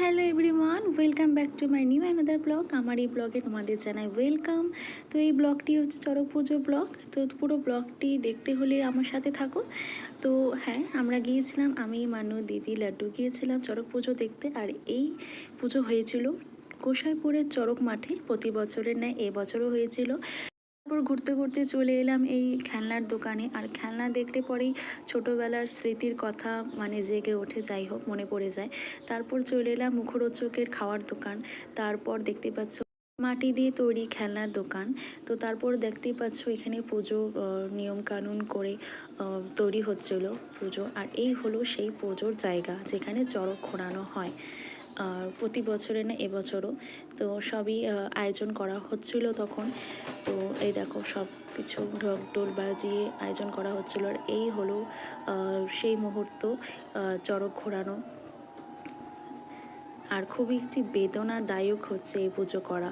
Hello everyone, welcome back to my new another blog. আমার এই ব্লগে তোমাদের জানাই ওয়েলকাম। তো এই ব্লগটি হচ্ছে চড়ক পুজো ব্লগ। তো পুরো ব্লগটি দেখতে হলে আমার সাথে থাকো। তো হ্যাঁ, আমরা গিয়েছিলাম, আমি মানু দিদি লাড্ডু গিয়েছিলাম চড়ক পুজো দেখতে। আর এই পুজো হয়েছিল গোসাইপুরের চড়ক মাঠে, প্রতি বছরের ন্যায় এবছরও হয়েছিল। তারপর ঘুরতে ঘুরতে চলে এলাম এই খেলনার দোকানে। আর খেলনা দেখলে পরেই ছোটোবেলার স্মৃতির কথা জেগে ওঠে, যাই হোক মনে পড়ে যায়। তারপর চলে এলাম মুখরোচকের খাওয়ার দোকান। তারপর দেখতে পাচ্ছ মাটি দিয়ে তৈরি খেলনার দোকান। তো তারপর দেখতেই পাচ্ছ এখানে পুজো নিয়মকানুন করে তৈরি হচ্ছিল পুজো। আর এই হলো সেই পুজোর জায়গা যেখানে চড়ক ঘোরানো হয় প্রতি বছরে না এবছরও। তো সবই আয়োজন করা হচ্ছিল তখন। তো এই দেখো সব কিছু ঢোল টোল বাজিয়ে আয়োজন করা হচ্ছিলো। আর এই হলো সেই মুহূর্ত, চড়ক ঘোরানো। আর খুবই একটি বেদনাদায়ক হচ্ছে এই পুজো করা,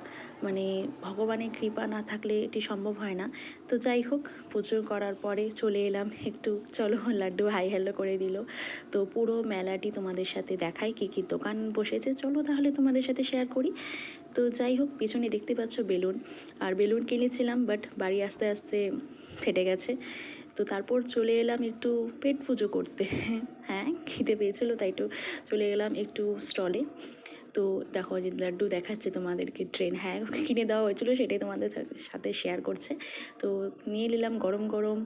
ভগবানের কৃপা না থাকলে এটি সম্ভব হয় না। তো যাই হোক, পুজো করার পরে চলে এলাম একটু, চলো লাড্ডু হাই হ্যালো করে দিল। তো পুরো মেলাটি তোমাদের সাথে দেখাই, কী কী দোকান বসেছে চলো তাহলে তোমাদের সাথে শেয়ার করি। তো যাই হোক, পিছনে দেখতে পাচ্ছ বেলুন, আর বেলুন কিনেছিলাম বাট বাড়ি আস্তে আস্তে ফেটে গেছে। তো তারপর চলে এলাম একটু পেট পুজো করতে। হ্যাঁ, খিদে পেয়েছিলো তাই একটু চলে গেলাম একটু স্টলে। তো দেখো যে লাড্ডু দেখাচ্ছে তোমাদেরকে ট্রেন, হ্যাঁ কিনে দেওয়া হয়েছিলো, সেটাই তোমাদের সাথে শেয়ার করছে। তো নিয়ে নিলাম গরম গরম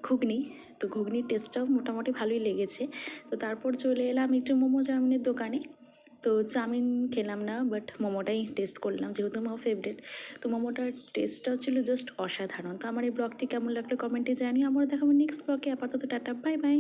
ঘুগনি। তো ঘুগনির টেস্টটাও মোটামুটি ভালোই লেগেছে। তো তারপর চলে এলাম একটু মোমো চাউমিনের দোকানে। তো চাউমিন খেলাম না, বাট মোমোটাই টেস্ট করলাম যেহেতু আমার ফেভারিট। তো মোমোটার টেস্টটাও ছিল জাস্ট অসাধারণ। তো আমার এই ব্লগটি কেমন লাগলো কমেন্টে জানিও। আমার দেখাবো নেক্সট ব্লগে। আপাতত টাটা, বাই বাই।